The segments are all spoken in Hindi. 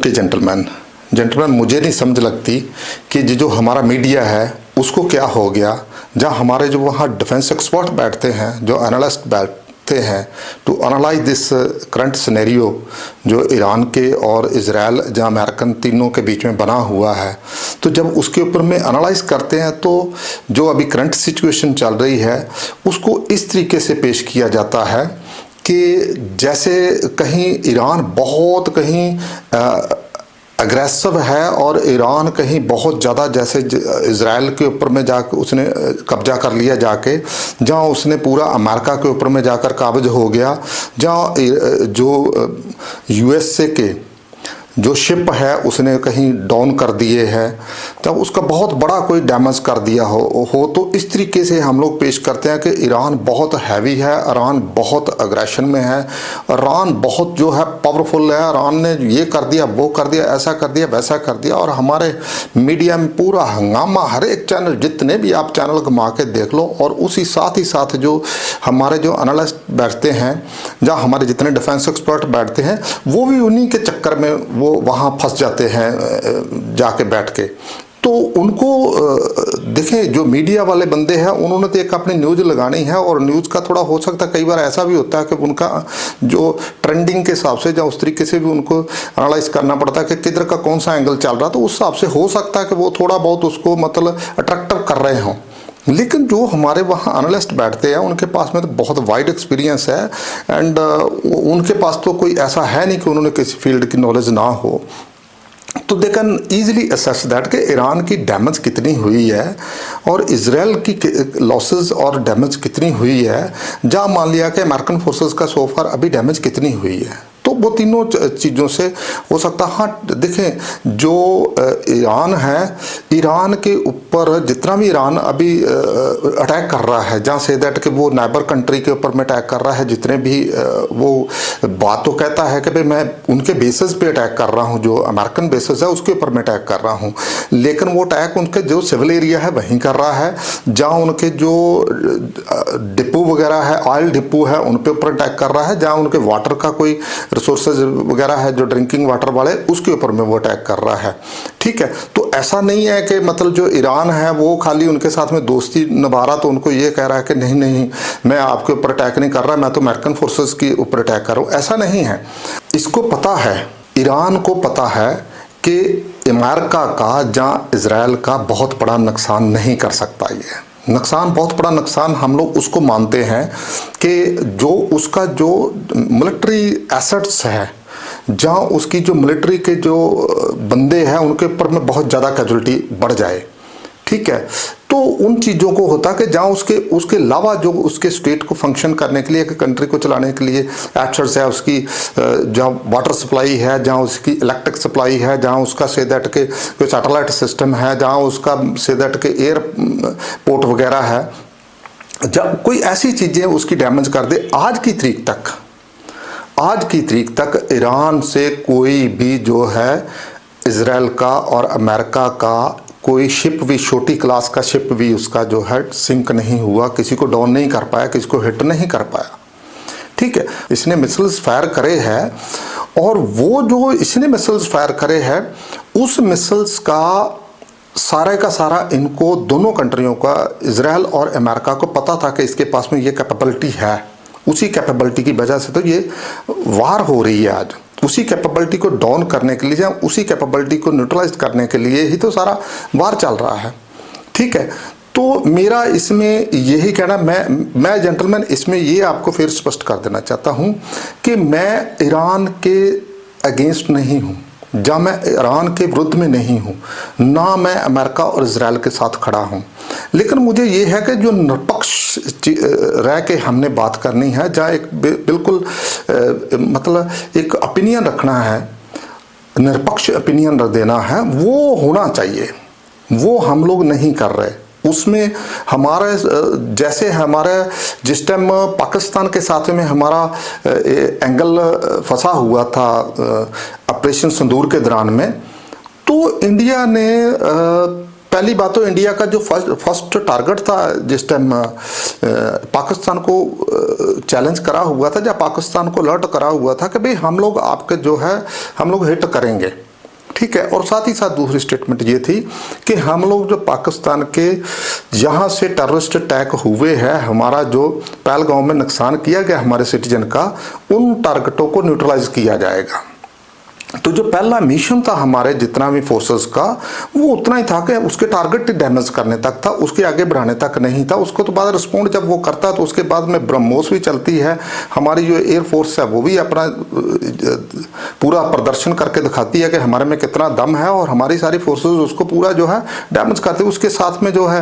ओके जेंटलमैन, मुझे नहीं समझ लगती कि जो हमारा मीडिया है उसको क्या हो गया, जहाँ हमारे जो वहाँ डिफेंस एक्सपर्ट बैठते हैं, जो एनालिस्ट बैठते हैं to analyse this current scenario जो ईरान के और इजराइल जहाँ अमेरिकन तीनों के बीच में बना हुआ है, तो जब उसके ऊपर में एनालाइज करते हैं तो जो अभी करंट सिचुएशन चल रही है उसको इस तरीके से पेश किया जाता है कि जैसे कहीं ईरान बहुत कहीं अग्रेसिव है और ईरान कहीं बहुत ज़्यादा जैसे इजराइल के ऊपर में जाकर उसने कब्जा कर लिया जाके, जहाँ उसने पूरा अमेरिका के ऊपर में जाकर काबिज हो गया, जहाँ जो यूएसए के जो शिप है उसने कहीं डाउन कर दिए हैं, तब उसका बहुत बड़ा कोई डैमेज कर दिया हो तो इस तरीके से हम लोग पेश करते हैं कि ईरान बहुत हैवी है, ईरान बहुत अग्रेशन में है, ईरान बहुत जो है पावरफुल है, ईरान ने ये कर दिया, वो कर दिया, ऐसा कर दिया, वैसा कर दिया। और हमारे मीडिया में पूरा हंगामा, हर एक चैनल, जितने भी आप चैनल घुमा के देख लो, और उसी साथ ही साथ जो हमारे जो एनालिस्ट बैठते हैं, जहाँ हमारे जितने डिफेंस एक्सपर्ट बैठते हैं, वो भी उन्हीं के चक्कर में वो वहाँ फंस जाते हैं जाके बैठ के। तो उनको देखें, जो मीडिया वाले बंदे हैं उन्होंने तो एक अपनी न्यूज़ लगानी है, और न्यूज़ का थोड़ा हो सकता है कई बार ऐसा भी होता है कि उनका जो ट्रेंडिंग के हिसाब से या उस तरीके से भी उनको एनालाइज करना पड़ता है कि किधर का कौन सा एंगल चल रहा, तो उस हिसाब से हो सकता है कि वो थोड़ा बहुत उसको मतलब अट्रैक्टिव कर रहे हों। लेकिन जो हमारे वहाँ एनालिस्ट बैठते हैं उनके पास में तो बहुत वाइड एक्सपीरियंस है, एंड उनके पास तो कोई ऐसा है नहीं कि उन्होंने किसी फील्ड की नॉलेज ना हो, तो they can easily assess that कि ईरान की डैमेज कितनी हुई है और इजराइल की लॉसेस और डैमेज कितनी हुई है, जहाँ मान लिया कि अमेरिकन फोर्सेस का सो फार अभी डैमेज कितनी हुई है। तो वो तीनों चीज़ों से हो सकता है। हाँ देखें, जो ईरान है, ईरान के ऊपर जितना भी ईरान अभी अटैक कर रहा है, जहाँ से दैट कि वो नाइबर कंट्री के ऊपर में अटैक कर रहा है, जितने भी वो बात तो कहता है कि भाई मैं उनके बेसिस पे अटैक कर रहा हूँ, जो अमेरिकन बेसिस है उसके ऊपर मैं अटैक कर रहा हूँ, लेकिन वो अटैक उनके जो सिविल एरिया है वहीं कर रहा है, जहाँ उनके जो डिपो वगैरह है, ऑयल डिपो है, उन पे ऊपर अटैक कर रहा है, जहाँ उनके वाटर का कोई रिसोर्सेज वगैरह है जो ड्रिंकिंग वाटर वाले, उसके ऊपर में वो अटैक कर रहा है। ठीक है, तो ऐसा नहीं है कि मतलब जो ईरान है वो खाली उनके साथ में दोस्ती निभा रहा तो उनको ये कह रहा है कि नहीं नहीं मैं आपके ऊपर अटैक नहीं कर रहा, मैं तो अमेरिकन फोर्सेस के ऊपर अटैक कर रहा हूँ। ऐसा नहीं है। इसको पता है, ईरान को पता है कि अमेरिका का जहाँ इजराइल का बहुत बड़ा नुकसान नहीं कर सकता, ये नुकसान बहुत बड़ा नुकसान हम लोग उसको मानते हैं कि जो उसका जो मिलिट्री एसेट्स है, जहाँ उसकी जो मिलिट्री के जो बंदे हैं उनके ऊपर में बहुत ज़्यादा कैजुअलिटी बढ़ जाए। ठीक है, तो उन चीज़ों को होता कि जहाँ उसके अलावा जो उसके स्टेट को फंक्शन करने के लिए, एक कंट्री को चलाने के लिए एसेट्स है, उसकी जहाँ वाटर सप्लाई है, जहाँ उसकी इलेक्ट्रिक सप्लाई है, जहाँ उसका से दैट के कोई सैटेलाइट सिस्टम है, जहाँ उसका से दैट के एयरपोर्ट वगैरह है, जब कोई ऐसी चीज़ें उसकी डैमेज कर दे, आज की तारीख तक ईरान से कोई भी जो है इजराइल का और अमेरिका का कोई शिप भी, छोटी क्लास का शिप भी उसका जो है सिंक नहीं हुआ, किसी को डाउन नहीं कर पाया, किसी को हिट नहीं कर पाया। ठीक है, इसने मिसाइल्स फायर करे हैं, और वो जो इसने मिसाइल्स फायर करे हैं उस मिसाइल्स का सारा इनको दोनों कंट्रियों का, इजराइल और अमेरिका को पता था कि इसके पास में ये कैपेबिलिटी है। उसी कैपेबिलिटी की वजह से तो ये वार हो रही है आज। उसी कैपेबिलिटी को डाउन करने के लिए या उसी कैपेबिलिटी को न्यूट्रलाइज करने के लिए ही तो सारा वार चल रहा है। ठीक है, तो मेरा इसमें यही कहना, मैं जेंटलमैन इसमें ये आपको फिर स्पष्ट कर देना चाहता हूँ कि मैं ईरान के अगेंस्ट नहीं हूँ, जहाँ मैं ईरान के विरुद्ध में नहीं हूँ, ना मैं अमेरिका और इजराइल के साथ खड़ा हूँ, लेकिन मुझे ये है कि जो निरपक्ष रह के हमने बात करनी है, जहाँ एक बिल्कुल मतलब एक ओपिनियन रखना है, निरपक्ष ओपिनियन रख देना है, वो होना चाहिए। वो हम लोग नहीं कर रहे। उसमें हमारा जैसे हमारा जिस टाइम पाकिस्तान के साथ में हमारा एंगल फंसा हुआ था ऑपरेशन सिंदूर के दौरान में, तो इंडिया ने पहली बात तो इंडिया का जो फर्स्ट टारगेट था जिस टाइम पाकिस्तान को चैलेंज करा हुआ था, जब पाकिस्तान को अलर्ट करा हुआ था कि भाई हम लोग आपके जो है हम लोग हिट करेंगे, ठीक है। और साथ ही साथ दूसरी स्टेटमेंट ये थी कि हम लोग जो पाकिस्तान के यहाँ से टेररिस्ट अटैक हुए हैं, हमारा जो पहलगाम में नुकसान किया गया हमारे सिटीजन का, उन टारगेटों को न्यूट्रलाइज किया जाएगा। तो जो पहला मिशन था हमारे जितना भी फोर्सेस का, वो उतना ही था कि उसके टारगेट डैमेज करने तक था, उसके आगे बढ़ाने तक नहीं था। उसको तो बाद रिस्पॉन्ड जब वो करता है तो उसके बाद में ब्रह्मोस भी चलती है, हमारी जो एयरफोर्स है वो भी अपना पूरा प्रदर्शन करके दिखाती है कि हमारे में कितना दम है, और हमारी सारी फोर्सेस उसको पूरा जो है डैमेज करती है। उसके साथ में जो है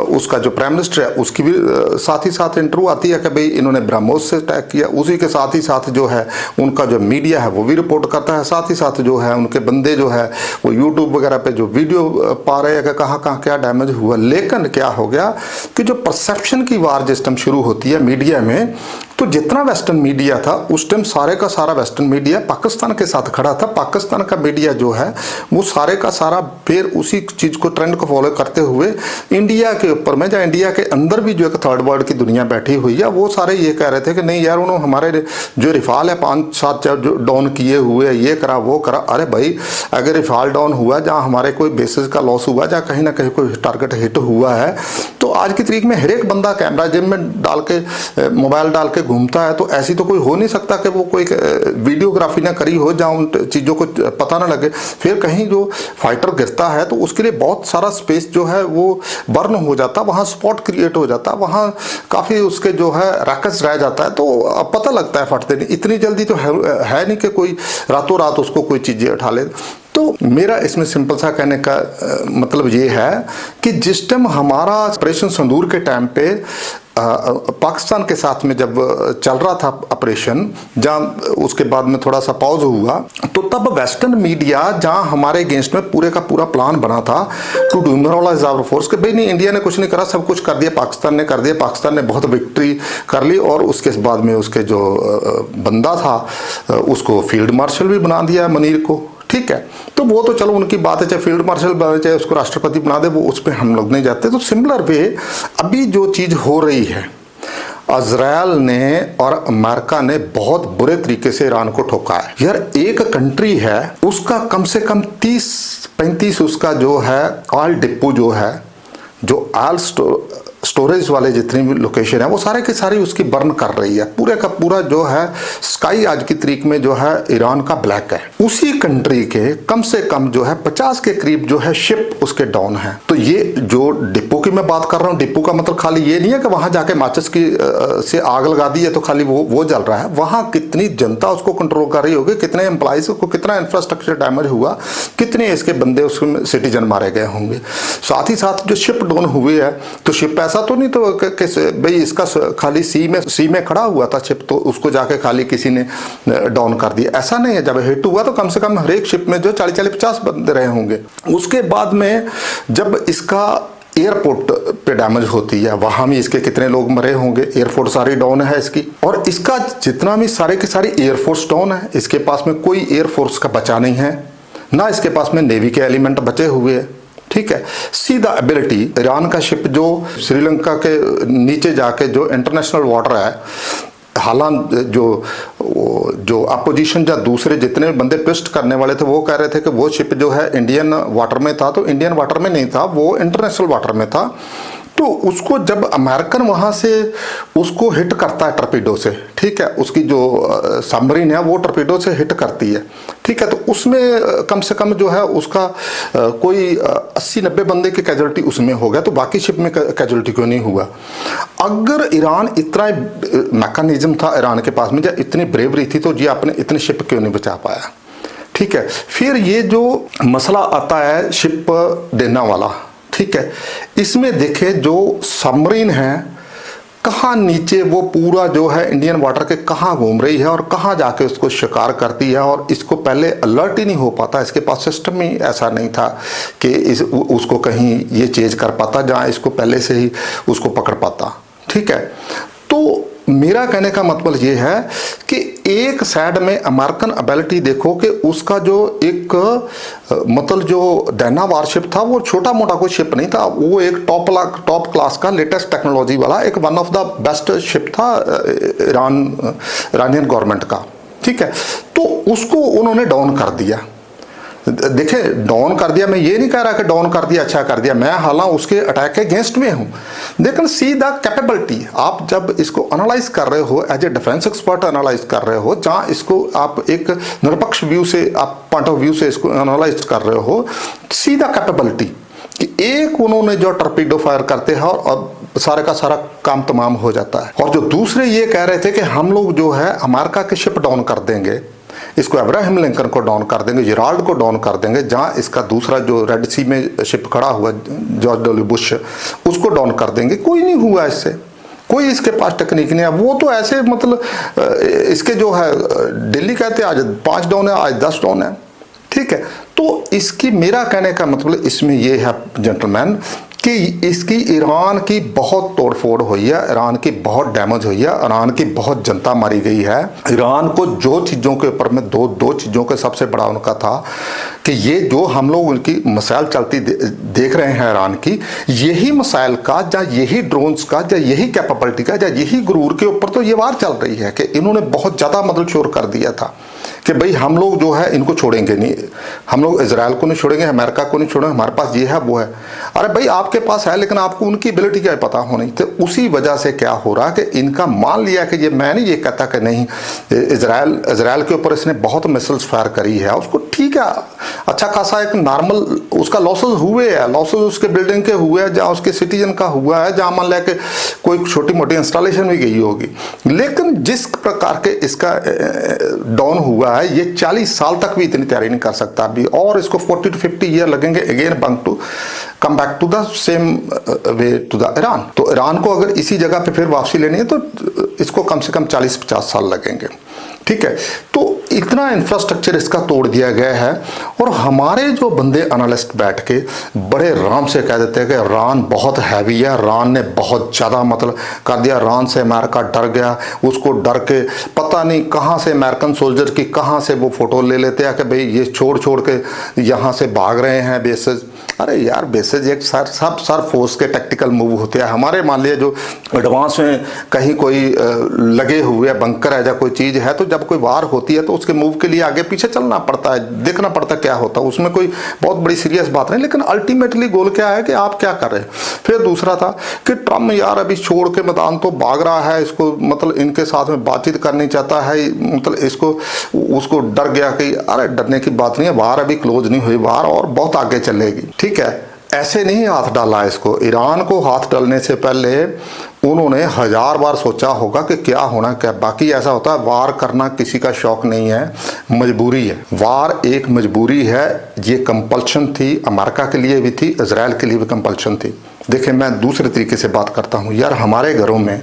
उसका जो प्राइम मिनिस्टर है उसकी भी साथ ही साथ इंटरव्यू आती है कि भाई इन्होंने ब्रह्मोस से अटैक किया। उसी के साथ ही साथ जो है उनका जो मीडिया है वो भी रिपोर्ट करता है, साथ ही साथ जो है उनके बंदे जो है वो यूट्यूब वगैरह पे जो वीडियो पा रहे हैं कि कहाँ कहाँ क्या डैमेज हुआ। लेकिन क्या हो गया कि जो परसेप्शन की वार जिस टाइम शुरू होती है मीडिया में, तो जितना वेस्टर्न मीडिया था उस टाइम सारे का सारा वेस्टर्न मीडिया पाकिस्तान के साथ खड़ा था। पाकिस्तान का मीडिया जो है वो सारे का सारा फिर उसी चीज को ट्रेंड को फॉलो करते हुए इंडिया के ऊपर में, या इंडिया के अंदर भी जो एक थर्ड वर्ल्ड की दुनिया बैठी हुई है, वो सारे ये कह रहे थे कि नहीं यार उन्होंने हमारे जो रिफाल है 5-7 जो डाउन किए हुए, ये करा वो करा। अरे भाई अगर रिफाल डाउन हुआ, जहाँ हमारे कोई बेसिस का लॉस हुआ, जहाँ कहीं ना कहीं कोई टारगेट हिट हुआ है, तो आज की तारीख में हर एक बंदा कैमरा जेब में डाल के मोबाइल डाल के घूमता है। तो ऐसी तो कोई हो नहीं सकता कि वो कोई वीडियोग्राफी ना करी हो जहाँ उन चीज़ों को पता ना लगे। फिर कहीं जो फाइटर गिरता है तो उसके लिए बहुत सारा स्पेस जो है वो बर्न हो जाता, वहाँ स्पॉट क्रिएट हो जाता, वहाँ काफ़ी उसके जो है रैकेट्स रह जाता है, तो पता लगता है फटते नहीं। इतनी जल्दी तो है नहीं कि कोई रातों रात उसको कोई चीज़ें उठा ले। तो मेरा इसमें सिंपल सा कहने का मतलब ये है कि जिस टाइम हमारा ऑपरेशन संदूर के टाइम पे पाकिस्तान के साथ में जब चल रहा था ऑपरेशन, जहाँ उसके बाद में थोड़ा सा पॉज हुआ, तो तब वेस्टर्न मीडिया जहाँ हमारे अगेंस्ट में पूरे का पूरा प्लान बना था टू डिमोरलाइज आवर फोर्स, कि भाई नहीं इंडिया ने कुछ नहीं करा, सब कुछ कर दिया, पाकिस्तान ने कर दिया, पाकिस्तान ने बहुत विक्ट्री कर ली, और उसके बाद में उसके जो बंदा था उसको फील्ड मार्शल भी बना दिया मनीर को। ठीक है, तो वो तो चलो उनकी बात है, चाहे फील्ड मार्शल बने चाहे उसको राष्ट्रपति बना दे, वो उस पर हम लोग नहीं जाते। तो सिमिलर वे अभी जो चीज़ हो रही है, इजराइल ने और अमेरिका ने बहुत बुरे तरीके से ईरान को ठोका है। यार एक कंट्री है उसका कम से कम 30-35 उसका जो है ऑयल डिपो जो है, जो ऑयल स्टोरेज वाले जितनी भी लोकेशन है वो सारे के सारी उसकी बर्न कर रही है। पूरे का पूरा जो है स्काई आज की तारीख में जो है ईरान का ब्लैक है। उसी कंट्री के कम से कम जो है 50 के करीब जो है शिप उसके डाउन है। तो ये जो डिपो की मैं बात कर रहा हूँ, डिपो का मतलब खाली ये नहीं है कि वहां जाके माचिस की से आग लगा दी है तो खाली वो जल रहा है। वहां कितनी जनता उसको कंट्रोल कर रही होगी, कितने एम्प्लॉइज को, कितना इंफ्रास्ट्रक्चर डैमेज हुआ, कितने इसके बंदे उसमें सिटीजन मारे गए होंगे। साथ ही साथ जो शिप डाउन हुई है, तो शिप ऐसा तो नहीं तो भाई इसका खाली सी में खड़ा हुआ था शिप, तो उसको जाके खाली किसी ने डाउन कर दिया, ऐसा नहीं है। जब हिट हुआ तो कम से कम हर एक शिप में जो 40-50 बंदे रहे होंगे। उसके बाद में जब इसका एयरपोर्ट पे डैमेज होती है, वहां भी इसके कितने लोग मरे होंगे। एयरफोर्स सारी डाउन है इसकी, और इसका जितना भी सारे के सारी एयरफोर्स डाउन है। इसके पास में कोई एयरफोर्स का बचा नहीं है, ना इसके पास में नेवी के एलिमेंट बचे हुए हैं। ठीक है, सीधा एबिलिटी ईरान का शिप जो श्रीलंका के नीचे जाके जो इंटरनेशनल वाटर है, हालांकि जो अपोजिशन या दूसरे जितने बंदे ट्विस्ट करने वाले थे वो कह रहे थे कि वो शिप जो है इंडियन वाटर में था, तो इंडियन वाटर में नहीं था, वो इंटरनेशनल वाटर में था। तो उसको जब अमेरिकन वहां से उसको हिट करता है टर्पीडो से, ठीक है, उसकी जो सबमरीन है वो टर्पीडो से हिट करती है, ठीक है, तो उसमें कम से कम जो है उसका कोई 80-90 बंदे की कैजुअलिटी उसमें हो गया। तो बाकी शिप में कैजुअलिटी क्यों नहीं हुआ? अगर ईरान इतना मैकेनिज्म था ईरान के पास में, या इतनी ब्रेवरी थी, तो ये आपने इतने शिप क्यों नहीं बचा पाया? ठीक है, फिर ये जो मसला आता है शिप देना वाला, ठीक है, इसमें देखे जो सबमरीन है कहाँ नीचे वो पूरा जो है इंडियन वाटर के कहाँ घूम रही है और कहाँ जाके उसको शिकार करती है, और इसको पहले अलर्ट ही नहीं हो पाता। इसके पास सिस्टम ही ऐसा नहीं था कि उसको कहीं ये चेंज कर पाता जहाँ इसको पहले से ही उसको पकड़ पाता। ठीक है, तो मेरा कहने का मतलब ये है कि एक साइड में अमेरिकन एबिलिटी देखो कि उसका जो एक मतलब जो डैना वारशिप था वो छोटा मोटा कोई शिप नहीं था, वो एक टॉप क्लास का लेटेस्ट टेक्नोलॉजी वाला एक one of the best ship था इरानियन गवर्नमेंट का। ठीक है, तो उसको उन्होंने डाउन कर दिया। देखिए डाउन कर दिया, मैं ये नहीं कह रहा कि डाउन कर दिया अच्छा कर दिया, मैं हालांकि उसके अटैक के अगेंस्ट में हूं, लेकिन सी द कैपेबिलिटी। आप जब इसको एनालाइज कर रहे हो as a defence expert analyse कर रहे हो, जहां इसको आप एक निरपेक्ष व्यू से, आप पॉइंट ऑफ व्यू से इसको एनालाइज कर रहे हो, सी द कैपेबिलिटी कि एक उन्होंने जो टॉर्पीडो फायर करते हैं और सारे का सारा काम तमाम हो जाता है। और जो दूसरे ये कह रहे थे कि हम लोग जो है अमेरिका के शिप डाउन कर देंगे, इसको अब्राहम लिंकन को डाउन कर देंगे, जिराल्ड को डाउन कर देंगे, जहां इसका दूसरा जो रेड सी में शिप खड़ा हुआ जॉर्ज डब्ल्यू बुश, उसको डाउन कर देंगे। कोई नहीं हुआ इससे, कोई इसके पास टेक्निक नहीं है। वो तो ऐसे मतलब इसके जो है दिल्ली कहते हैं आज 5 डाउन है, आज 10 डाउन है, ठीक है। तो इसकी मेरा कहने का मतलब इसमें यह है जेंटलमैन कि इसकी ईरान की बहुत तोड़फोड़ हुई है, ईरान की बहुत डैमेज हुई है, ईरान की बहुत जनता मारी गई है। ईरान को जो चीज़ों के ऊपर में दो चीज़ों के सबसे बड़ा उनका था कि ये जो हम लोग उनकी मिसाइल चलती देख रहे हैं ईरान की, यही मिसाइल का या यही ड्रोन्स का या यही कैपेबिलिटी का या यही गुरूर के ऊपर तो ये वार चल रही है कि इन्होंने बहुत ज़्यादा मतलब शोर कर दिया था कि भाई हम लोग जो है इनको छोड़ेंगे नहीं, हम लोग इजराइल को नहीं छोड़ेंगे, अमेरिका को नहीं छोड़ेंगे, हमारे पास ये है वो है। अरे भाई आपके पास है लेकिन आपको उनकी एबिलिटी क्या पता होनी। तो उसी वजह से क्या हो रहा कि इनका मान लिया कि ये, मैं नहीं ये कहता कि नहीं इजराइल के ऊपर इसने बहुत मिसाइल्स फायर करी है, उसको ठीक है अच्छा खासा एक नॉर्मल उसका लॉसेस हुए हैं, लॉसेस उसके बिल्डिंग के हुए हैं, जहाँ उसके सिटीजन का हुआ है, जहाँ मान लिया कि कोई छोटी मोटी इंस्टॉलेशन भी गई होगी। लेकिन जिस प्रकार के इसका डाउन हुआ है, ये 40 साल तक भी इतनी तैयारी नहीं कर सकता अभी, और इसको 40 to 50 ईयर लगेंगे again come back to the same way to the Iran. तो ईरान को अगर इसी जगह पे फिर वापसी लेनी है तो इसको कम से कम 40-50 साल लगेंगे, ठीक है। तो इतना इंफ्रास्ट्रक्चर इसका तोड़ दिया गया है, और हमारे जो बंदे एनालिस्ट बैठ के बड़े आराम से कह देते हैं कि ईरान बहुत हैवी है, ईरान ने बहुत ज़्यादा मतलब कर दिया, ईरान से अमेरिका डर गया, उसको डर के पता नहीं कहाँ से अमेरिकन सोल्जर की कहाँ से वो फोटो ले लेते हैं कि भाई ये छोड़ के यहाँ से भाग रहे हैं बेसेस। अरे यार बेसेज एक सर फोर्स के टैक्टिकल मूव होते हैं हमारे। मान लिया जो एडवांस में कहीं कोई लगे हुए बंकर है या कोई चीज़ है, तो जब कोई वार होती है तो उसके मूव के लिए आगे पीछे चलना पड़ता है, देखना पड़ता है क्या होता है, उसमें कोई बहुत बड़ी सीरियस बात नहीं। लेकिन अल्टीमेटली गोल क्या है कि आप क्या कर रहे हैं। फिर दूसरा था कि ट्रम्प यार अभी छोड़ के मैदान तो भाग रहा है, इसको मतलब इनके साथ में बातचीत करनी चाहता है, मतलब इसको उसको डर गया कि अरे डरने की बात नहीं है, वार अभी क्लोज नहीं हुई, वार और बहुत आगे चलेगी, ठीक है। ऐसे नहीं हाथ डाला इसको, ईरान को हाथ डालने से पहले उन्होंने 1000 बार सोचा होगा कि क्या होना क्या। बाकी ऐसा होता है वार करना किसी का शौक नहीं है, मजबूरी है। वार एक मजबूरी है, ये कंपल्शन थी, अमेरिका के लिए भी थी, इजराइल के लिए भी कंपल्शन थी। देखिए मैं दूसरे तरीके से बात करता हूँ यार, हमारे घरों में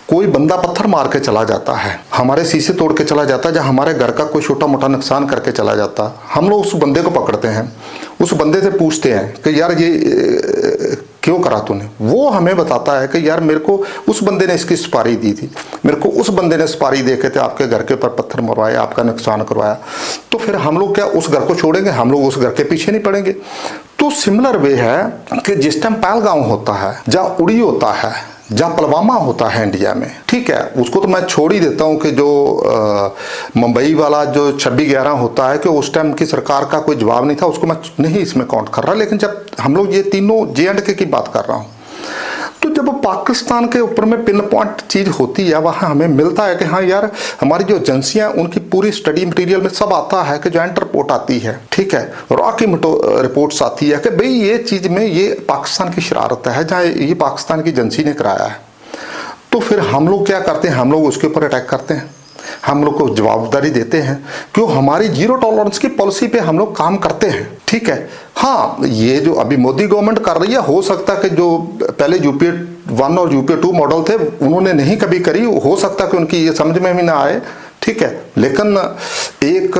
कोई बंदा पत्थर मार के चला जाता है, हमारे शीशे तोड़ के चला जाता है, या हमारे घर का कोई छोटा मोटा नुकसान करके चला जाता है, हम लोग उस बंदे को पकड़ते हैं, उस बंदे से पूछते हैं कि यार ये क्यों करा तूने। वो हमें बताता है कि यार मेरे को उस बंदे ने इसकी सुपारी दी थी, मेरे को उस बंदे ने सुपारी दे के थे आपके घर के ऊपर पत्थर मरवाया, आपका नुकसान करवाया। तो फिर हम लोग क्या उस घर को छोड़ेंगे, हम लोग उस घर के पीछे नहीं पड़ेंगे। तो सिमिलर वे है कि जिस टाइम पहलगांव होता है, जहाँ उड़ी होता है, जहाँ पुलवामा होता है इंडिया में, ठीक है, उसको तो मैं छोड़ ही देता हूँ कि जो मुंबई वाला जो 26/11 होता है कि उस टाइम की सरकार का कोई जवाब नहीं था, उसको मैं नहीं इसमें काउंट कर रहा। लेकिन जब हम लोग ये तीनों J&K की बात कर रहा हूँ, तो जब पाकिस्तान के ऊपर में पिन पॉइंट चीज होती है, वहाँ हमें मिलता है कि हाँ यार हमारी जो एजेंसियां उनकी पूरी स्टडी मटेरियल में सब आता है कि जॉइंट रिपोर्ट आती है, ठीक है, रॉ की रिपोर्ट्स आती है कि भाई ये चीज में ये पाकिस्तान की शरारत है, जहाँ ये पाकिस्तान की एजेंसी ने कराया है। तो फिर हम लोग क्या करते हैं, हम लोग उसके ऊपर अटैक करते हैं, हम लोग को जवाबदारी देते हैं, क्यों हमारी जीरो टॉलरेंस की पॉलिसी पे हम लोग काम करते हैं, ठीक है। हाँ ये जो अभी मोदी गवर्नमेंट कर रही है, हो सकता है कि जो पहले UPA 1 और UPA 2 मॉडल थे उन्होंने नहीं कभी करी, हो सकता है कि उनकी ये समझ में भी ना आए, ठीक है। लेकिन एक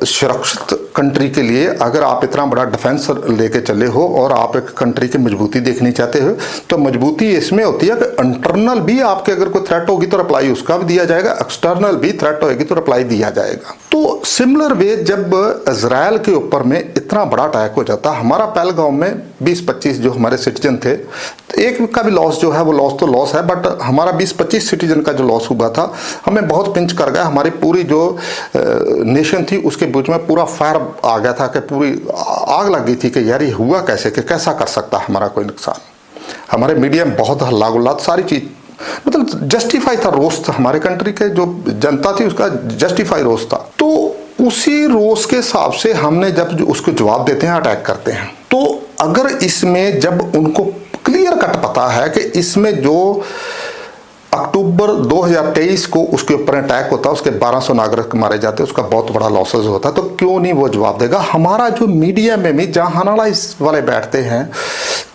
सुरक्षित कंट्री के लिए अगर आप इतना बड़ा डिफेंस लेके चले हो और आप एक कंट्री की मजबूती देखनी चाहते हो, तो मजबूती इसमें होती है कि इंटरनल भी आपके अगर कोई थ्रेट होगी तो रिप्लाई उसका भी दिया जाएगा, एक्सटर्नल भी थ्रेट होगी तो रिप्लाई दिया जाएगा। तो सिमिलर वे जब इजराइल के ऊपर में इतना बड़ा अटैक हो जाता, हमारा पहलगाम में 20-25 जो हमारे सिटीजन थे, एक का भी लॉस जो है वो लॉस तो लॉस है, बट हमारा 20-25 सिटीजन का जो लॉस हुआ था हमें बहुत पिंच कर गया। हमारी पूरी जो नेशन थी उसके बीच में पूरा फायर आ गया था कि पूरी आग लग गई थी कि यार ये हुआ कैसे, कि कैसा कर सकता हमारा कोई नुकसान। हमारे मीडिया में बहुत हल्ला गुल्ला, सारी चीज मतलब जस्टिफाई था, रोष था, हमारे कंट्री के जो जनता थी उसका जस्टिफाई रोष था। तो उसी रोष के हिसाब से हमने जब उसको जवाब देते हैं, अटैक करते हैं, तो अगर इसमें जब उनको क्लियर कट पता है कि इसमें जो अक्टूबर 2023 को उसके ऊपर अटैक होता है, उसके 1200 नागरिक मारे जाते हैं, उसका बहुत बड़ा लॉसेस होता है, तो क्यों नहीं वो जवाब देगा। हमारा जो मीडिया में भी जहां एनालाइज वाले बैठते हैं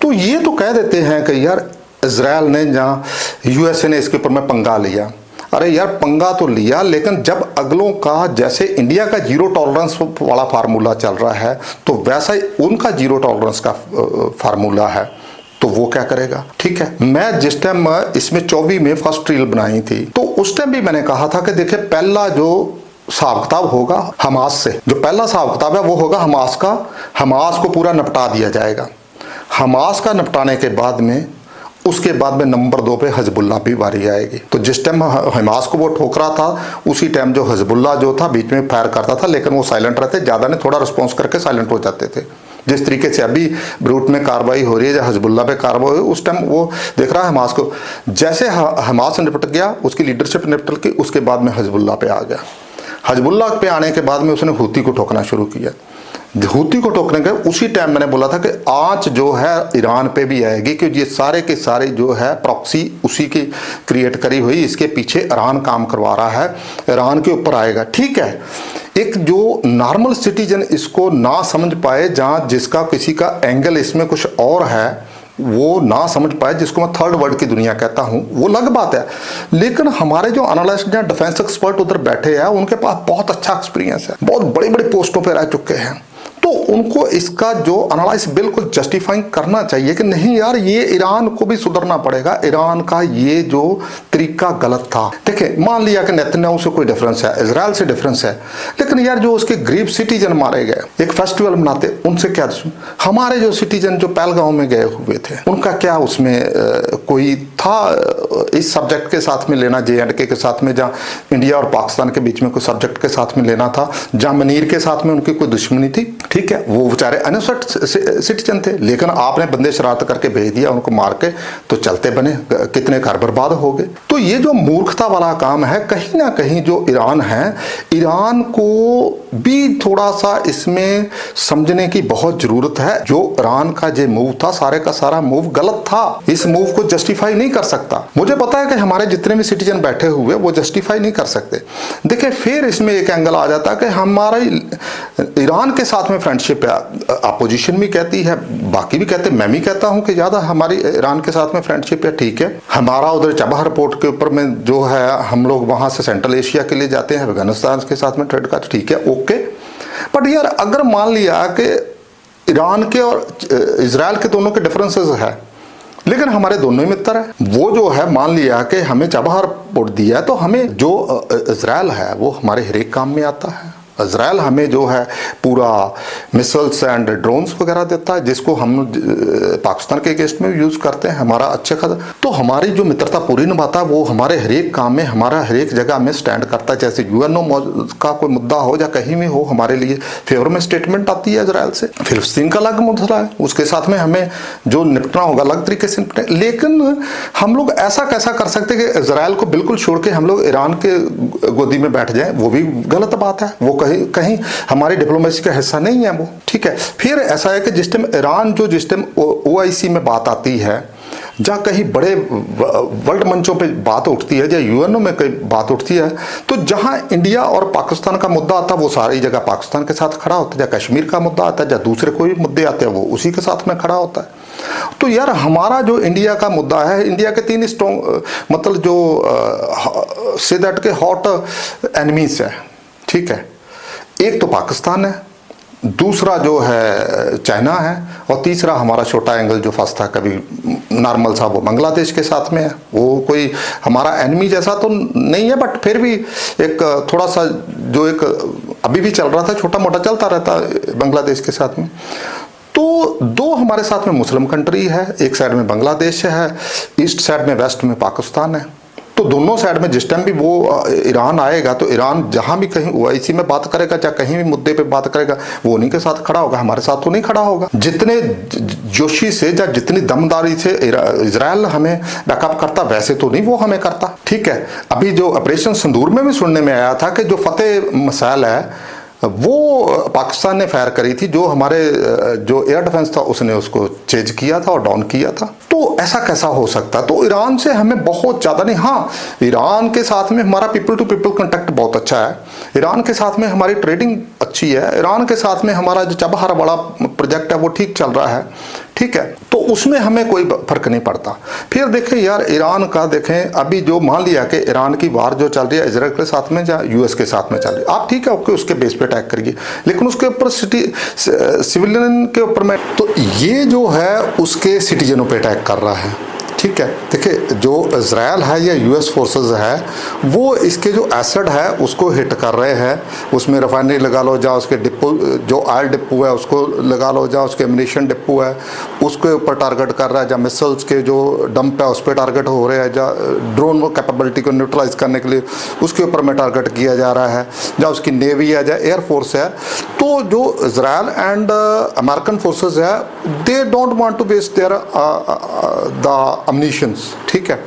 तो ये तो कह देते हैं कि यार इजराइल ने जहाँ यूएसए ने इसके ऊपर में पंगा लिया। अरे यार पंगा तो लिया, लेकिन जब अगलों का जैसे इंडिया का जीरो टॉलरेंस वाला फार्मूला चल रहा है तो वैसा ही उनका जीरो टॉलरेंस का फार्मूला है, तो वो क्या करेगा। ठीक है, मैं जिस टाइम इसमें 24 में फर्स्ट रील बनाई थी तो उस टाइम भी मैंने कहा था कि देखिए पहला जो हिसाब किताब होगा हमास से, जो पहला हिसाब किताब है वो होगा हमास का। हमास को पूरा निपटा दिया जाएगा। हमास का निपटाने के बाद में उसके बाद में नंबर 2 पे हिजबुल्लाह भी बारी आएगी। तो जिस टाइम हमास को वो ठोकरा था उसी टाइम जो हिजबुल्लाह जो था बीच में फायर करता था, लेकिन वो साइलेंट रहते, ज्यादा ने थोड़ा रिस्पॉन्स करके साइलेंट हो जाते थे। जिस तरीके से अभी ब्रूट में कार्रवाई हो रही है, हिजबुल्लाह पे कार्रवाई हुई, उस टाइम वो देख रहा है हमास को। जैसे हमास निपट गया, उसकी लीडरशिप निपट के उसके बाद में हिजबुल्लाह पे आ गया। हिजबुल्लाह पे आने के बाद में उसने हूती को ठोकना शुरू किया। हूती को ठोकने के उसी टाइम मैंने बोला था कि आंच जो है ईरान पे भी आएगी, क्योंकि ये सारे के सारे जो है प्रॉक्सी उसी की क्रिएट करी हुई, इसके पीछे ईरान काम करवा रहा है, ईरान के ऊपर आएगा। ठीक है, एक जो नॉर्मल सिटीजन इसको ना समझ पाए, जहां जिसका किसी का एंगल इसमें कुछ और है, वो ना समझ पाए, जिसको मैं थर्ड वर्ल्ड की दुनिया कहता हूं, वो अलग बात है। लेकिन हमारे जो एनालिस्ट या डिफेंस एक्सपर्ट उधर बैठे हैं उनके पास बहुत अच्छा एक्सपीरियंस है, बहुत बड़ी बड़ी पोस्टों पे रह चुके हैं, तो उनको इसका जो एनालाइज बिल्कुल जस्टिफाइंग करना चाहिए कि नहीं यार ये ईरान को भी सुधरना पड़ेगा, ईरान का ये जो तरीका गलत था। देखिए मान लिया कि नेतन्याहू से कोई डिफरेंस है, इजराइल से डिफरेंस है, लेकिन यार जो उसके गरीब सिटीजन मारे गए, एक फेस्टिवल मनाते, उनसे क्या हमारे जो सिटीजन जो पहलगांव में गए हुए थे उनका क्या उसमें कोई था इस सब्जेक्ट के साथ में लेना, JNK के साथ में, जहाँ इंडिया और पाकिस्तान के बीच में कोई सब्जेक्ट के साथ में लेना था, जहाँ मनीर के साथ में उनकी कोई दुश्मनी थी। ठीक है, वो बेचारे अनसर्ट सिटीजन थे, लेकिन आपने बंदे शरारत करके भेज दिया, उनको मार के तो चलते बने, कितने घर बर्बाद हो गए। तो ये जो मूर्खता वाला काम है, कहीं ना कहीं जो ईरान है, ईरान को भी थोड़ा सा इसमें समझने की बहुत जरूरत है। जो ईरान का जो मूव था, सारे का सारा मूव गलत था, इस मूव को जस्टिफाई नहीं कर सकता। मुझे पता है कि हमारे जितने भी सिटीजन बैठे हुए वो जस्टिफाई नहीं कर सकते। देखिए फिर इसमें एक एंगल आ जाता है कि हमारा ईरान के साथ में फ्रेंडशिप है, अपोजिशन भी कहती है, बाकी भी कहते हैं, मैं भी कहता हूं कि ज्यादा हमारी ईरान के साथ में फ्रेंडशिप है। ठीक है, हमारा उधर चबहार पोर्ट के ऊपर में जो है हम लोग वहां से सेंट्रल एशिया के लिए जाते हैं, अफगानिस्तान के साथ में ट्रेड का, ठीक है, ओके। बट यार अगर मान लिया कि ईरान के और इजराइल के दोनों के डिफरेंसेस है, लेकिन हमारे दोनों ही मित्र है, वो जो है मान लिया कि हमें चबहार पोर्ट दिया है, तो हमें जो इजराइल है वो हमारे हर एक काम में आता है। इजराइल हमें जो है पूरा मिसाइल्स एंड ड्रोन्स वगैरह देता है, जिसको हम पाकिस्तान के अगेंस्ट में यूज करते हैं, हमारा अच्छे खासा। तो हमारी जो मित्रता पूरी निभाता है, वो हमारे हर एक काम में, हमारा हर एक जगह में स्टैंड करता है। जैसे UNO का कोई मुद्दा हो या कहीं भी हो, हमारे लिए फेवर में स्टेटमेंट आती है इजराइल से। फिलिस्तीन का अलग मुद्दा है, उसके साथ में हमें जो निपटना होगा अलग तरीके से निपटे। लेकिन हम लोग ऐसा कैसा कर सकते कि इजराइल को बिल्कुल छोड़ के हम लोग ईरान के गोदी में बैठ जाएं, वो भी गलत बात है, वो कहीं हमारी डिप्लोमेसी का हिस्सा नहीं है वो। ठीक है, फिर ऐसा है कि जिस टाइम ईरान जो जिस टाइम OIC में बात आती है, जहाँ कहीं बड़े वर्ल्ड मंचों पे बात उठती है, या UNO में कहीं बात उठती है, तो जहाँ इंडिया और पाकिस्तान का मुद्दा आता है वो सारी जगह पाकिस्तान के साथ खड़ा होता है। जहाँ कश्मीर का मुद्दा आता है, जहाँ दूसरे कोई मुद्दे आते हैं, वो उसी के साथ में खड़ा होता है। तो यार हमारा जो इंडिया का मुद्दा है, इंडिया के 3 स्ट्रॉन्ग मतलब जो से दैट के हॉट एनिमीज है। ठीक है, एक तो पाकिस्तान है, दूसरा जो है चाइना है, और तीसरा हमारा छोटा एंगल जो फंसता कभी नॉर्मल सा, वो बांग्लादेश के साथ में है। वो कोई हमारा एनिमी जैसा तो नहीं है, बट फिर भी एक थोड़ा सा जो एक अभी भी चल रहा था, छोटा मोटा चलता रहता बांग्लादेश के साथ में। तो दो हमारे साथ में मुस्लिम कंट्री है, एक साइड में बांग्लादेश है, ईस्ट साइड में वेस्ट में पाकिस्तान है। तो दोनों साइड में जिस टाइम भी वो ईरान आएगा तो ईरान जहां भी कहीं ओआईसी में बात करेगा, चाहे कहीं भी मुद्दे पे बात करेगा, वो उन्हीं के साथ खड़ा होगा, हमारे साथ तो नहीं खड़ा होगा। जितने जोशी से या जितनी दमदारी से इजराइल हमें बैकअप करता, वैसे तो नहीं वो हमें करता। ठीक है, अभी जो ऑपरेशन सिंदूर में भी सुनने में आया था कि जो फतेह मिसाइल है वो पाकिस्तान ने फायर करी थी, जो हमारे जो एयर डिफेंस था उसने उसको चेज किया था और डाउन किया था। तो ऐसा कैसा हो सकता? तो ईरान से हमें बहुत ज़्यादा नहीं, हाँ ईरान के साथ में हमारा पीपल टू पीपल कॉन्टैक्ट बहुत अच्छा है, ईरान के साथ में हमारी ट्रेडिंग अच्छी है, ईरान के साथ में हमारा जो चबहार बड़ा प्रोजेक्ट है वो ठीक चल रहा है। ठीक है, तो उसमें हमें कोई फर्क नहीं पड़ता। फिर देखें यार, ईरान का देखें, अभी जो मान लिया कि ईरान की वार जो चल रही है इजराइल के साथ में या यूएस के साथ में चल रही है, आप ठीक है ओके उसके बेस पे अटैक करिए, लेकिन उसके ऊपर सिविलियन के ऊपर में, तो ये जो है उसके सिटीजनों पे अटैक कर रहा है। ठीक है, देखिए जो इजराइल है या यूएस फोर्सेस है वो इसके जो एसेट है उसको हिट कर रहे हैं, उसमें रिफाइनरी लगा लो, जा उसके डिपो जो ऑयल डिपो है उसको लगा लो, जा उसके एमिनेशन डिपो है उसके ऊपर टारगेट कर रहा है, जा मिसाइल्स के जो डंप है उस पर टारगेट हो रहे हैं, जा ड्रोन कैपेबिलिटी को न्यूट्रलाइज करने के लिए उसके ऊपर में टारगेट किया जा रहा है, जा उसकी नेवी है, जा एयरफोर्स है। तो जो इजराइल एंड अमेरिकन फोर्सेज है they don't want to waste their the ammunitions. ठीक है,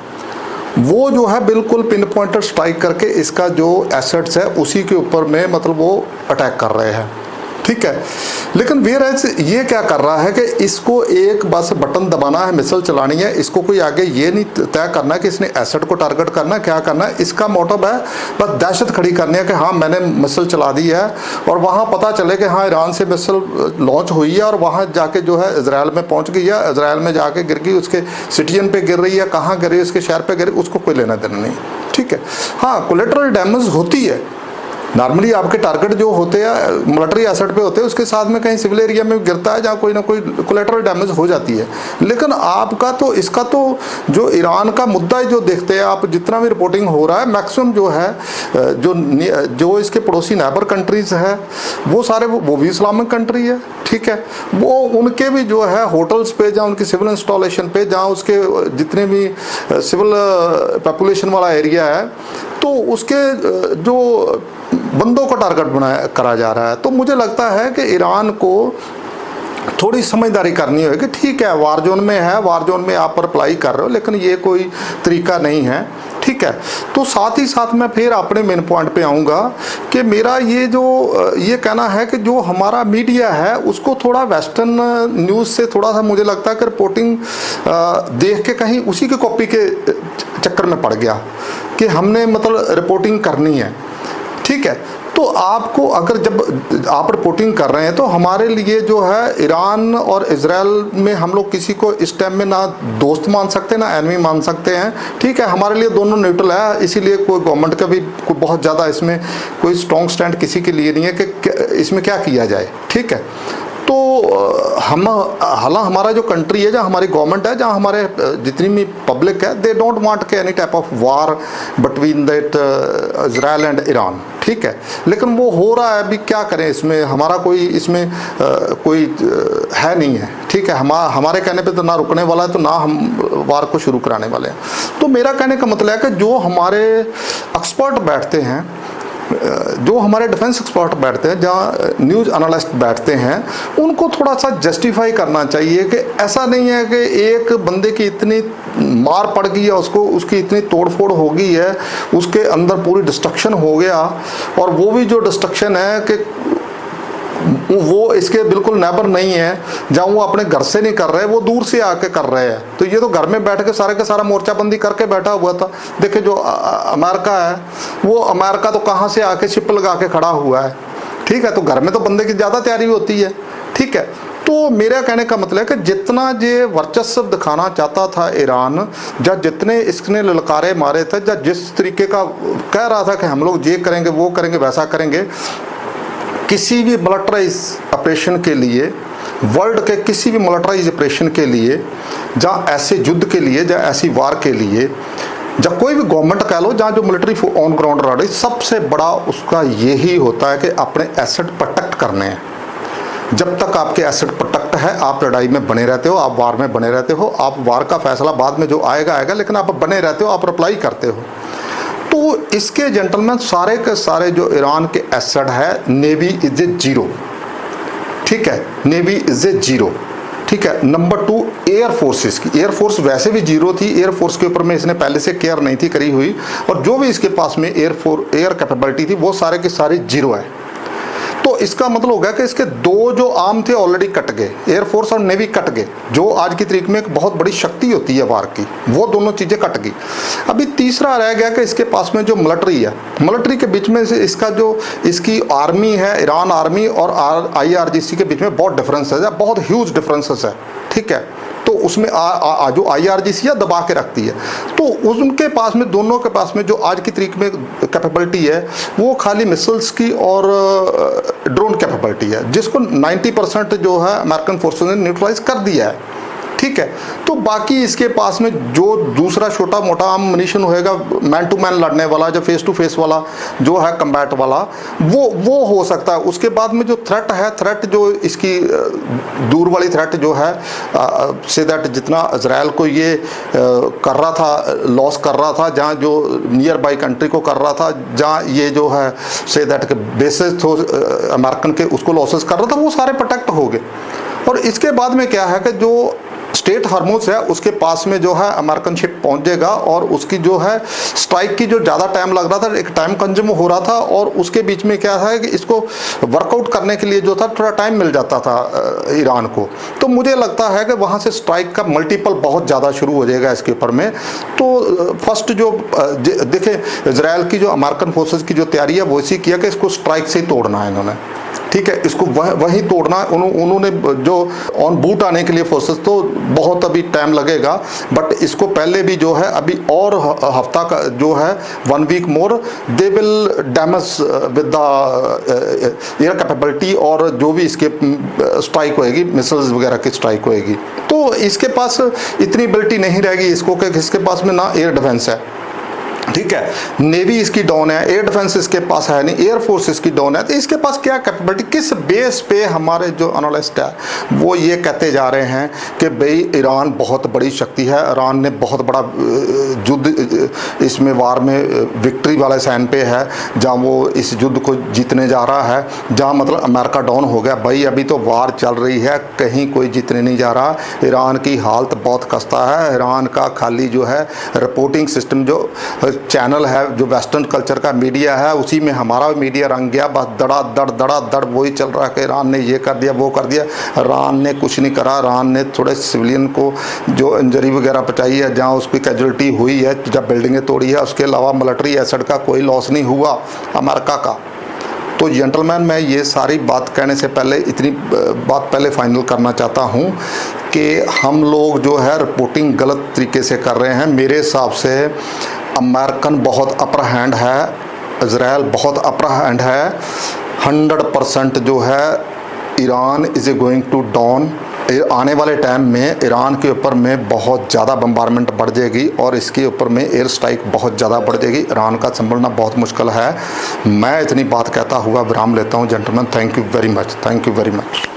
वो जो है बिल्कुल पिन पॉइंटर स्ट्राइक करके इसका जो एसेट्स है उसी के ऊपर में मतलब वो अटैक कर रहे हैं। ठीक है, लेकिन वेयरएज ये क्या कर रहा है कि इसको एक बस बटन दबाना है, मिसाइल चलानी है, इसको कोई आगे ये नहीं तय करना है कि इसने एसेट को टारगेट करना, क्या करना है, इसका मोटिव है बस दहशत खड़ी करनी है कि हाँ मैंने मिसाइल चला दी है और वहाँ पता चले कि हाँ ईरान से मिसाइल लॉन्च हुई है और वहाँ जाके जो है इजराइल में पहुँच गई है, इजराइल में जाके गिर गई, उसके सिटीजन पे गिर रही है, कहाँ गिर रही है, उसके शहर पे गिर रही, उसको कोई लेना देना नहीं। ठीक है, हाँ कोलेटरल डैमेज होती है, नॉर्मली आपके टारगेट जो होते हैं मिलिट्री एसेट पे होते हैं उसके साथ में कहीं सिविल एरिया में गिरता है जहाँ कोई ना कोई कोलेटरल डैमेज हो जाती है। लेकिन आपका तो इसका तो जो ईरान का मुद्दा है जो देखते हैं आप, जितना भी रिपोर्टिंग हो रहा है मैक्सिमम जो है जो इसके पड़ोसी नेबर कंट्रीज है वो सारे वो भी इस्लामिक कंट्री है। ठीक है, वो उनके भी जो है होटल्स पे जहाँ उनकी सिविल इंस्टॉलेशन पे जहाँ उसके जितने भी सिविल पॉपुलेशन वाला एरिया है तो उसके जो बंदों को टारगेट बनाया करा जा रहा है। तो मुझे लगता है कि ईरान को थोड़ी समझदारी करनी होगी कि ठीक है वार जोन में है, वार जोन में आप अप्लाई कर रहे हो, लेकिन ये कोई तरीका नहीं है। ठीक है, तो साथ ही साथ मैं फिर अपने मेन पॉइंट पे आऊँगा कि मेरा ये कहना है कि जो हमारा मीडिया है उसको थोड़ा वेस्टर्न न्यूज़ से थोड़ा सा मुझे लगता है कि रिपोर्टिंग देख के कहीं उसी के कॉपी के चक्कर में पड़ गया कि हमने मतलब रिपोर्टिंग करनी है। ठीक है, तो आपको अगर जब आप रिपोर्टिंग कर रहे हैं तो हमारे लिए जो है ईरान और इजराइल में हम लोग किसी को इस टाइम में ना दोस्त मान सकते ना एनिमी मान सकते हैं। ठीक है, हमारे लिए दोनों न्यूट्रल है, इसीलिए कोई गवर्नमेंट का भी कोई बहुत ज़्यादा इसमें कोई स्ट्रॉन्ग स्टैंड किसी के लिए नहीं है कि इसमें क्या किया जाए। ठीक है, तो हम हालांकि हमारा जो कंट्री है, जहाँ हमारी गवर्नमेंट है, जहाँ हमारे जितनी भी पब्लिक है, दे डोंट वांट के any type of war between that Israel and Iran. ठीक है, लेकिन वो हो रहा है, अभी क्या करें, इसमें हमारा कोई इसमें कोई है नहीं है। ठीक है, हमारे कहने पे तो ना रुकने वाला है तो ना हम वार को शुरू कराने वाले हैं। तो मेरा कहने का मतलब है कि जो हमारे एक्सपर्ट बैठते हैं, जो हमारे डिफेंस एक्सपर्ट बैठते हैं, जहाँ न्यूज़ एनालिस्ट बैठते हैं, उनको थोड़ा सा जस्टिफाई करना चाहिए कि ऐसा नहीं है कि एक बंदे की इतनी मार पड़ गई है, उसको उसकी इतनी तोड़फोड़ हो गई है, उसके अंदर पूरी डिस्ट्रक्शन हो गया, और वो भी जो डिस्ट्रक्शन है कि वो इसके बिल्कुल नेबर नहीं है, जहाँ वो अपने घर से नहीं कर रहे, वो दूर से आके कर रहे हैं। तो ये तो घर में बैठ के सारे का सारा मोर्चाबंदी करके बैठा हुआ था। देखिए जो अमेरिका है, वो अमेरिका तो कहाँ से आके शिप लगा के खड़ा हुआ है। ठीक है, तो घर में तो बंदे की ज़्यादा तैयारी होती है। ठीक है, तो मेरा कहने का मतलब है कि जितना ये वर्चस्व दिखाना चाहता था ईरान, या जितने इसने ललकारे मारे थे, या जिस तरीके का कह रहा था कि हम लोग ये करेंगे वो करेंगे वैसा करेंगे, किसी भी मिलिट्राइज ऑपरेशन के लिए, वर्ल्ड के किसी भी मिलिट्राइज ऑपरेशन के लिए, जहाँ ऐसे युद्ध के लिए, जहाँ ऐसी वार के लिए जब कोई भी गवर्नमेंट कह लो, जहाँ जो मिलिट्री ऑन ग्राउंड रह रही, सबसे बड़ा उसका यही होता है कि अपने एसेट प्रोटेक्ट करने हैं। जब तक आपके एसेट प्रोटेक्ट है, आप लड़ाई में बने रहते हो, आप वार में बने रहते हो। आप वार का फैसला बाद में जो आएगा आएगा, लेकिन आप बने रहते हो, आप रिप्लाई करते हो। तो इसके जेंटलमैन सारे के सारे जो ईरान के एसेट है, नेवी इज ए जीरो, ठीक है, नेवी इज ए जीरो, ठीक है। नंबर 2, एयर फोर्सेस की, एयर फोर्स वैसे भी जीरो थी, एयर फोर्स के ऊपर में इसने पहले से केयर नहीं थी करी हुई, और जो भी इसके पास में एयर कैपेबिलिटी थी वो सारे के सारे जीरो है। तो इसका मतलब हो गया कि इसके दो जो आर्म थे ऑलरेडी कट गए, एयरफोर्स और नेवी कट गए, जो आज की तारीख में एक बहुत बड़ी शक्ति होती है वार की, वो दोनों चीज़ें कट गई। अभी तीसरा रह गया कि इसके पास में जो मिलिट्री है, मिलिट्री के बीच में से इसका जो इसकी आर्मी है, ईरान आर्मी और IRGC के बीच में बहुत डिफरेंसेस है, बहुत ह्यूज डिफरेंसेस है, ठीक है। तो उसमें जो IRGC है दबा के रखती है, तो उनके पास में, दोनों के पास में जो आज की तारीख में कैपेबिलिटी है वो खाली मिसाइल्स की और ड्रोन कैपेबिलिटी है, जिसको 90% जो है अमेरिकन फोर्सेस ने न्यूट्रलाइज कर दिया है, ठीक है। तो बाकी इसके पास में जो दूसरा छोटा मोटा अम्युनिशन होएगा, मैन टू मैन लड़ने वाला, जो फेस टू फेस वाला जो है कम्बैट वाला, वो हो सकता है। उसके बाद में जो थ्रेट है, थ्रेट जो इसकी दूर वाली थ्रेट जो है, से दैट जितना इजराइल को ये कर रहा था, लॉस कर रहा था, जहाँ जो नियर बाई कंट्री को कर रहा था, जहाँ ये जो है से दैट के बेसिस तो अमेरिकन के उसको लॉसेस कर रहा था, वो सारे प्रोटेक्ट हो गए। और इसके बाद में क्या है कि जो स्टेट हार्मोज है उसके पास में जो है अमेरिकन शिप पहुंचेगा, और उसकी जो है स्ट्राइक की जो ज़्यादा टाइम लग रहा था, एक टाइम कंज्यूम हो रहा था, और उसके बीच में क्या है कि इसको वर्कआउट करने के लिए जो था थोड़ा टाइम मिल जाता था ईरान को। तो मुझे लगता है कि वहाँ से स्ट्राइक का मल्टीपल बहुत ज़्यादा शुरू हो जाएगा इसके ऊपर में। तो फर्स्ट जो देखें, इजराइल की जो अमेरिकन फोर्सेज की जो तैयारी है वो इसी किया कि इसको स्ट्राइक से ही तोड़ना है इन्होंने, ठीक है, इसको वही तोड़ना। उन्होंने जो ऑन बूट आने के लिए फोर्सेस, तो बहुत अभी टाइम लगेगा, बट इसको पहले भी जो है अभी और हफ्ता का जो है 1 week more they will damage with the air capability, और जो भी इसके स्ट्राइक होएगी, मिसाइल्स वगैरह की स्ट्राइक होएगी, तो इसके पास इतनी एबिलिटी नहीं रहेगी इसको कि इसके पास में ना एयर डिफेंस है, ठीक है, नेवी इसकी डाउन है, एयर डिफेंस इसके पास है नहीं, एयर फोर्स इसकी डाउन है। तो इसके पास क्या कैपेबिलिटी, किस बेस पे हमारे जो एनालिस्ट है वो ये कहते जा रहे हैं कि भाई ईरान बहुत बड़ी शक्ति है, ईरान ने बहुत बड़ा युद्ध इसमें वार में विक्ट्री वाले साइन पे है, जहाँ वो इस युद्ध को जीतने जा रहा है, जहाँ मतलब अमेरिका डाउन हो गया। भाई अभी तो वार चल रही है, कहीं कोई जीतने नहीं जा रहा, ईरान की हालत बहुत खस्ता है। ईरान का खाली जो है रिपोर्टिंग सिस्टम, जो चैनल है, जो वेस्टर्न कल्चर का मीडिया है, उसी में हमारा मीडिया रंग गया, बस दड़ा दड़ वही चल रहा है कि ईरान ने ये कर दिया, वो कर दिया। ईरान ने कुछ नहीं करा, ईरान ने थोड़े सिविलियन को जो इंजरी वगैरह पहुंचाई है, जहाँ उसकी कैजुअलिटी हुई है, जब बिल्डिंगें तोड़ी है, उसके अलावा मिलिट्री एसेट का कोई लॉस नहीं हुआ अमेरिका का। तो जेंटलमैन, मैं ये सारी बात कहने से पहले इतनी बात पहले फाइनल करना चाहता हूँ कि हम लोग जो है रिपोर्टिंग गलत तरीके से कर रहे हैं। मेरे हिसाब से अमेरिकन बहुत अपर हैंड है, इजराइल बहुत अपर हैंड है। 100% जो है Iran is going to down. आने वाले टाइम में ईरान के ऊपर में बहुत ज़्यादा बम्बारमेंट बढ़ जाएगी, और इसके ऊपर में एयर स्ट्राइक बहुत ज़्यादा बढ़ जाएगी। ईरान का संभलना बहुत मुश्किल है। मैं इतनी बात कहता हुआ विराम लेता हूँ gentleman. Thank you very much, thank you very much.